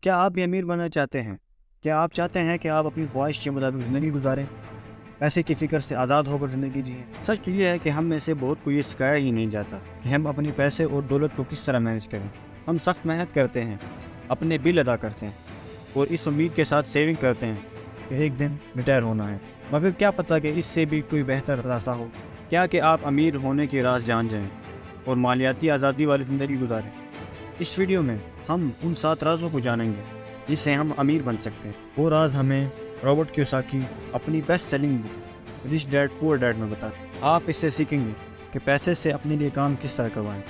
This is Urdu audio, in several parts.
کیا آپ بھی امیر بننا چاہتے ہیں؟ کیا آپ چاہتے ہیں کہ آپ اپنی خواہش کے مطابق زندگی گزاریں، پیسے کی فکر سے آزاد ہو کر زندگی جئیں؟ سچ تو یہ ہے کہ ہم میں سے بہت کو یہ سکھایا ہی نہیں جاتا کہ ہم اپنے پیسے اور دولت کو کس طرح مینج کریں۔ ہم سخت محنت کرتے ہیں، اپنے بل ادا کرتے ہیں اور اس امید کے ساتھ سیونگ کرتے ہیں کہ ایک دن ریٹائر ہونا ہے، مگر کیا پتہ کہ اس سے بھی کوئی بہتر راستہ ہو۔ کیا کہ آپ امیر ہونے کے راز جان جائیں اور مالیاتی آزادی والی زندگی گزاریں۔ اس ویڈیو میں ہم ان 7 رازوں کو جانیں گے جس سے ہم امیر بن سکتے ہیں۔ وہ راز ہمیں رابرٹ کیوساکی اپنی بیسٹ سیلنگ بک رچ ڈیڈ پور ڈیڈ میں بتاتے ہیں۔ آپ اس سے سیکھیں گے کہ پیسے سے اپنے لیے کام کس طرح کروائیں،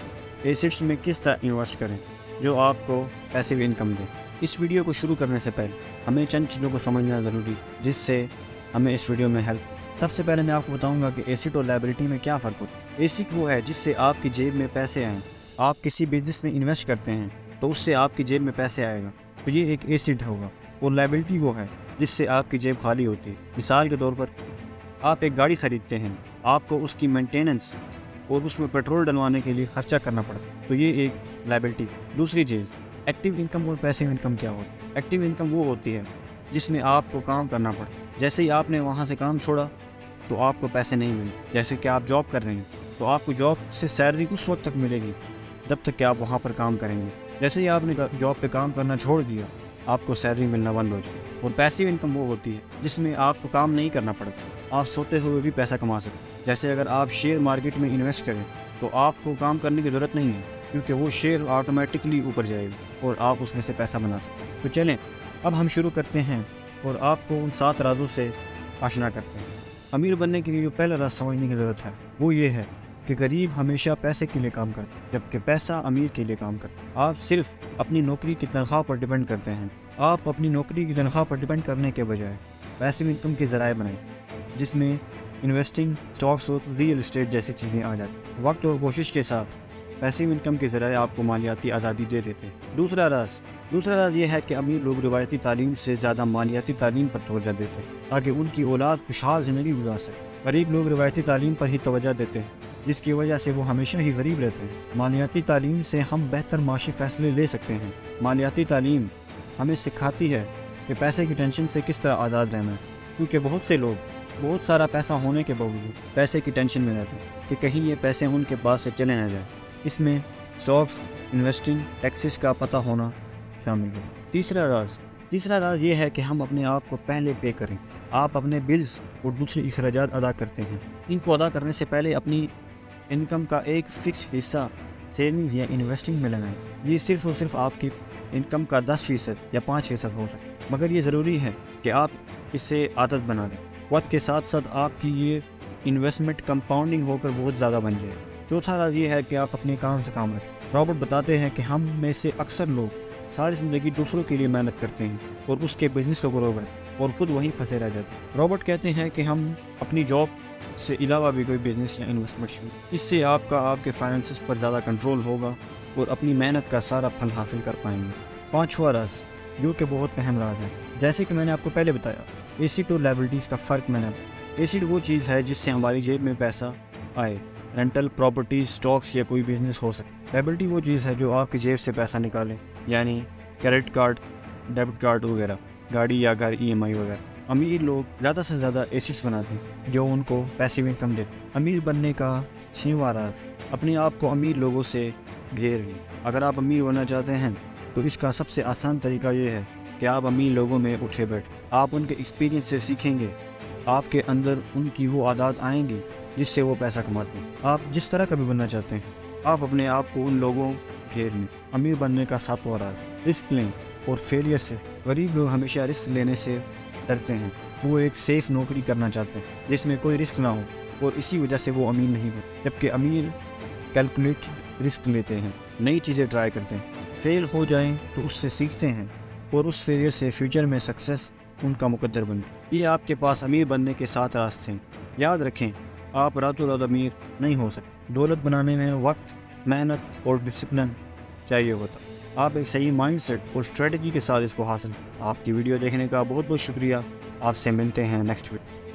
ایسیٹس میں کس طرح انویسٹ کریں جو آپ کو پیسیو انکم دیں۔ اس ویڈیو کو شروع کرنے سے پہلے ہمیں چند چیزوں کو سمجھنا ضروری جس سے ہمیں اس ویڈیو میں ہیلپ۔ سب سے پہلے میں آپ کو بتاؤں گا کہ ایسیٹ اور لائبلٹی میں کیا فرق ہوتا ہے۔ ایسیٹ وہ ہے جس سے آپ کی جیب میں پیسے آئیں۔ آپ کسی بزنس میں انویسٹ کرتے ہیں تو اس سے آپ کی جیب میں پیسے آئے گا، تو یہ ایک ایسیٹ ہوگا۔ اور لائبلٹی وہ ہے جس سے آپ کی جیب خالی ہوتی ہے۔ مثال کے طور پر آپ ایک گاڑی خریدتے ہیں، آپ کو اس کی مینٹیننس اور اس میں پیٹرول ڈلوانے کے لیے خرچہ کرنا پڑتا ہے، تو یہ ایک لائبلٹی۔ دوسری چیز ایکٹیو انکم اور پیسیو انکم کیا ہوتی ہے۔ ایکٹیو انکم وہ ہوتی ہے جس میں آپ کو کام کرنا پڑتا ہے، جیسے ہی آپ نے وہاں سے کام چھوڑا تو آپ کو پیسے نہیں ملے۔ جیسے کہ آپ جاب کر رہے ہیں تو آپ کو جاب سے سیلری اس وقت تک ملے گی جب تک کہ آپ وہاں پر کام کریں گے۔ جیسے ہی آپ نے جاب پہ کام کرنا چھوڑ دیا آپ کو سیلری ملنا بند ہو جائے۔ اور پیسیو انکم وہ ہوتی ہے جس میں آپ کو کام نہیں کرنا پڑتا، آپ سوتے ہوئے بھی پیسہ کما سکتے ہیں۔ جیسے اگر آپ شیئر مارکیٹ میں انویسٹ کریں تو آپ کو کام کرنے کی ضرورت نہیں ہے، کیونکہ وہ شیئر آٹومیٹکلی اوپر جائے گا اور آپ اس میں سے پیسہ بنا سکتے ہیں۔ تو چلیں اب ہم شروع کرتے ہیں اور آپ کو ان 7 رازوں سے آشنا کرتے ہیں۔ امیر بننے کے لیے جو پہلا راز سمجھنے کی ضرورت ہے وہ یہ ہے کہ غریب ہمیشہ پیسے کے لیے کام کرتا ہے جبکہ پیسہ امیر کے لیے کام کرتا ہے۔ آپ صرف اپنی نوکری کی تنخواہ پر ڈیپینڈ کرتے ہیں۔ آپ اپنی نوکری کی تنخواہ پر ڈیپینڈ کرنے کے بجائے پیسیو انکم کے ذرائع بنائیں جس میں انویسٹنگ، اسٹاکس اور ریئل اسٹیٹ جیسی چیزیں آ جاتی ہیں۔ وقت اور کوشش کے ساتھ پیسیو انکم کے ذرائع آپ کو مالیاتی آزادی دے دیتے ہیں۔ دوسرا راز یہ ہے کہ امیر لوگ روایتی تعلیم سے زیادہ مالیاتی تعلیم پر توجہ دیتے ہیں تاکہ ان کی اولاد خوشحال زندگی گزار سکے۔ غریب لوگ روایتی تعلیم پر ہی توجہ دیتے ہیں جس کی وجہ سے وہ ہمیشہ ہی غریب رہتے ہیں۔ مالیاتی تعلیم سے ہم بہتر معاشی فیصلے لے سکتے ہیں۔ مالیاتی تعلیم ہمیں سکھاتی ہے کہ پیسے کی ٹینشن سے کس طرح آزاد رہنا ہے، کیونکہ بہت سے لوگ بہت سارا پیسہ ہونے کے باوجود پیسے کی ٹینشن میں رہتے ہیں کہ کہیں یہ پیسے ان کے پاس سے چلے نہ جائیں۔ اس میں اسٹاکس، انویسٹنگ، ٹیکسز کا پتہ ہونا شامل ہے۔ تیسرا راز یہ ہے کہ ہم اپنے آپ کو پہلے پے کریں۔ آپ اپنے بلز اور دوسرے اخراجات ادا کرتے ہیں، ان کو ادا کرنے سے پہلے اپنی انکم کا ایک فکسڈ حصہ سیونگز یا انویسٹنگ میں لگائیں۔ یہ صرف اور صرف آپ کی انکم کا 10% یا 5% ہو سکتا ہے، مگر یہ ضروری ہے کہ آپ اس سے عادت بنا لیں۔ وقت کے ساتھ ساتھ آپ کی یہ انویسٹمنٹ کمپاؤنڈنگ ہو کر بہت زیادہ بن جائے۔ چوتھا راز یہ ہے کہ آپ اپنے کام سے کام رکھیں۔ رابرٹ بتاتے ہیں کہ ہم میں سے اکثر لوگ ساری زندگی دوسروں کے لیے محنت کرتے ہیں اور اس کے بزنس کو گرو کرتے اور خود وہیں پھنسے رہ جاتے ہیں۔ رابرٹ کہتے ہیں کہ ہم اپنی جاب سے علاوہ بھی کوئی بزنس یا انویسٹمنٹ شروع، اس سے آپ کے فائنانسز پر زیادہ کنٹرول ہوگا اور اپنی محنت کا سارا پھل حاصل کر پائیں گے۔ پانچواں راز جو کہ بہت اہم راز ہے، جیسے کہ میں نے آپ کو پہلے بتایا، ایسیٹ اور لائبلٹیز کا فرق میں نے ایسیٹ وہ چیز ہے جس سے ہماری جیب میں پیسہ آئے، رینٹل پراپرٹیز، اسٹاکس یا کوئی بزنس ہو سکے۔ لائبلٹی وہ چیز ہے جو آپ کی جیب سے پیسہ نکالے، یعنی کریڈٹ کارڈ، ڈیبٹ کارڈ وغیرہ، گاڑی یا گھر EMI وغیرہ۔ امیر لوگ زیادہ سے زیادہ ایسیٹس بناتے ہیں جو ان کو پیسیو انکم دیتے ہیں۔ امیر بننے کا 6واں راز اپنے آپ کو امیر لوگوں سے گھیر لیں۔ اگر آپ امیر بننا چاہتے ہیں تو اس کا سب سے آسان طریقہ یہ ہے کہ آپ امیر لوگوں میں اٹھے بیٹھیں۔ آپ ان کے ایکسپیرینس سے سیکھیں گے، آپ کے اندر ان کی وہ عادات آئیں گی جس سے وہ پیسہ کماتے ہیں۔ آپ جس طرح کا بھی بننا چاہتے ہیں آپ اپنے آپ کو ان لوگوں گھیر لیں۔ امیر بننے کا 7واں راز رسک لیں اور فیلئر سے۔ غریب لوگ ہمیشہ رسک لینے سے ڈرتے ہیں، وہ ایک سیف نوکری کرنا چاہتے ہیں جس میں کوئی رسک نہ ہو، اور اسی وجہ سے وہ امیر نہیں بنتے، جبکہ امیر کیلکولیٹڈ رسک لیتے ہیں، نئی چیزیں ٹرائی کرتے ہیں، فیل ہو جائیں تو اس سے سیکھتے ہیں اور اس فیلئر سے فیوچر میں سکسیس ان کا مقدر بنتی۔ یہ آپ کے پاس امیر بننے کے 7 راستے ہیں۔ یاد رکھیں آپ راتوں رات امیر نہیں ہو سکتے۔ دولت بنانے میں وقت، محنت اور ڈسپلن چاہیے ہوتا۔ آپ ایک صحیح مائنڈ سیٹ اور اسٹریٹجی کے ساتھ اس کو حاصل کریں۔ آپ کی ویڈیو دیکھنے کا بہت بہت شکریہ۔ آپ سے ملتے ہیں نیکسٹ ویڈیو۔